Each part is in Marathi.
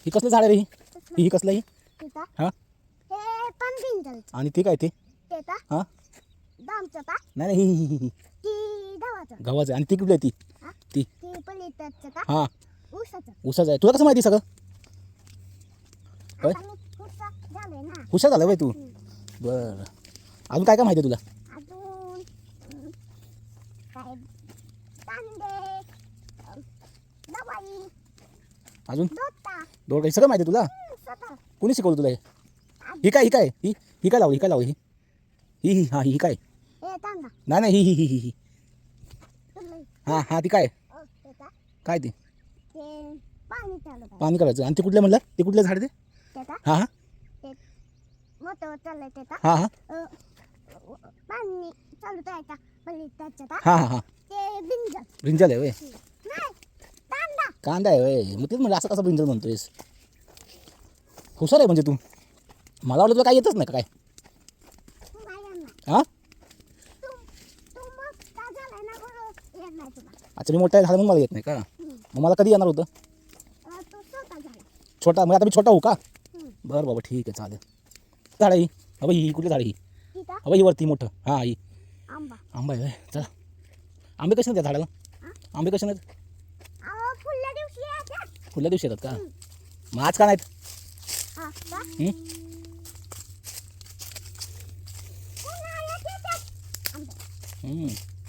ही कसलं झाड आहे रे? ही कसलं ही? तिथं हां हे पण बिंजलचं आणि ते काय ते? ते का हां दामचं का नाही नाही ही ती गव्हाचं गव्हाचं आणि ती कुठली आहे ती? हा ती ती पलीकडचं का हां ऊसाचं उसाचं आहे. तुला कसं माहिती सगळं? होय आता मी ऊसा झालोय ना हुशार झालं बाई तू. बरं अजून काय काय माहिती आहे तुला? अजून काय कांदे दवाई अजून दोता दोन सगळं माहिती आहे तुला? स्वतः कोणी शिकवलं तुला हे? ही काय ही काय लावली? ही काय लावली? ही हां ही काय? हे तांदा नाही नाही ही तुला हां हां ती काय? ते का काय ती? ते पाणी चालू आहे पाणी करायचं आणि ते कुठलं म्हणलं? ते कुठलं झाड ते? ते का हां हां ते मोठं चाललंय ते का हां हां पाणी चालू आहे का पलीकडचं का हां हां हां ते बिंजल ब्रिंजल आहे वय. नाही तांदा कांदा आहे वय. मग तेच म्हणजे असं कसं ब्रिंजल म्हणतोयस? हुशार आहे म्हणजे तू. मला वाटलं तुला काय येतच नाही का काय? तू नाही येणार हां तू तू मग का झालाय ना बरोबर येत नाही तुला अच्छा मी मोठा झाला म्हणून मला येत नाही का? मग मला कधी येणार होतं? तू स्वतः झाला छोटा मग आता मी छोटा होऊ का? हम्म. बरं बाबा ठीक आहे चालेल. झाड आहे ही अबा ही कुठली झाड आहे ही? ठीक आहे अबा ही वरती मोठं हां ही आंबा आंबा आहे होय. चला आंबे कसे नाही त्या झाडाला? हा? आंबे कसे नाहीत? अहो फुल्या दिवशी यायच्या पुढल्या दिवशी येतात का? मग आज का नाहीत? हा का हं? उन्हाळ्यात येतात आंबे हं.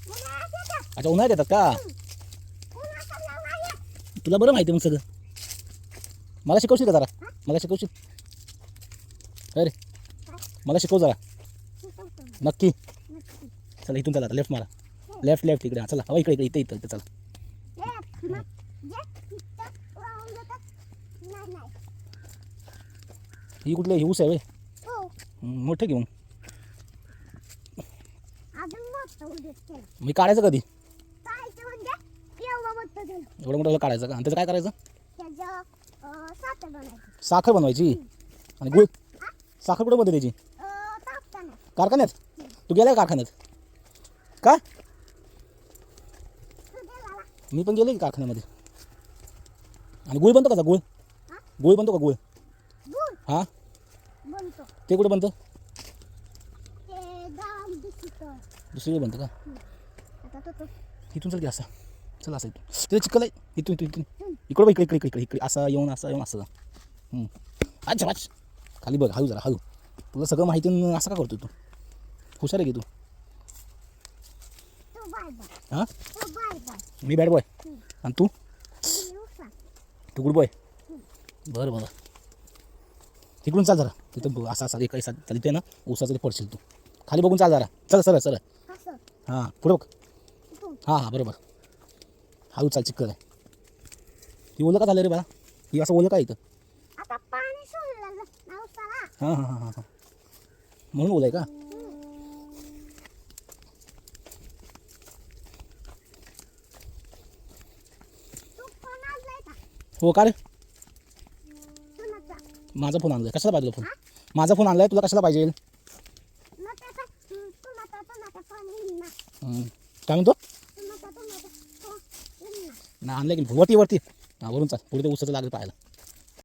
उन्हाळ्यात येतात अच्छा उन्हाळ्यात येतात का? उन्हाचा लावला येत तुला बरं माहिती आहे मग सगळं. मला शिकवशील का जरा? मला शिकवशील? काय रे मला शिकव जरा शिकवतो मी. नक्की. नक्की चला इथून चला लेफ्ट मारा. लेफ्ट इकडे हां चला हवा इकडे इकडे इथं चला. जे मग जे तिथं वाहून जातात नाही नाही ही कुठली ही ऊस आहे होय? हो मोठं घेऊन अजून मोठं उद्या केलं मी काढायचं कधी? कायचं म्हणजे एवढं मोठं झालं एवढं मोठं काढायचं का? आणि त्याचं काय करायचं? त्याचं साखर बनायचं साखर बनवायची आणि गुळ. साखर कुठं बनते त्याची? तापताना कारखान्यात. तू गेलाय कारखान्यात का? तू गेला मी पण गेले की कारखान्यामध्ये. आणि गुळ बनतो का गुळ? हा गुळ बनतो का गुळ? गुळ हां बनतो ते कुठं बनतं? ते दाम दिसतं दुसरीकडे बनतं का? आता तो तो इथून चल की असं चला असं इथून तिथे चिखल आहे इथून इथून इथून इकडं बघ इकडे असं येऊन असं अच्छा वाच खाली बघ हळू जरा हळू. तुला सगळं माहिती आहे, असं का करतो तू? हुशार आहे की तू? तो बाय बाय हां तो बाय बाय मी बॅड बॉय आणि तू तू गुड बॉय. बरं बरं तिकडून चाल जरा तिथं बघ असं असं काही चाल इथे ना ऊसाचं ते पडशील तू. खाली बघून चाल जरा चल सरळ असं हां पुढं बघ. इथून हां हां बरोबर हळू चाल चिक्कल आहे. ती ओलं का झालं रे बाळा? ही असं ओलं का इथं? आता पाणी सोडलं ना उसाला हां हां हां हां हां म्हणून ओलं आहे का? तू फोन आणलाय का हो का रे? तुनाचा माझा फोन आणलाय कशाला पाहिजे फोन? माझा फोन आणलाय तुला कशाला पाहिजे? मग त्याचा तुनाचा फोन येईल ना काय म्हणतो? तुनाचा फोन येईल ना ना आणलं की वरती हां वरून चाल पुढे ते ऊसाचं लागलं पाहायला.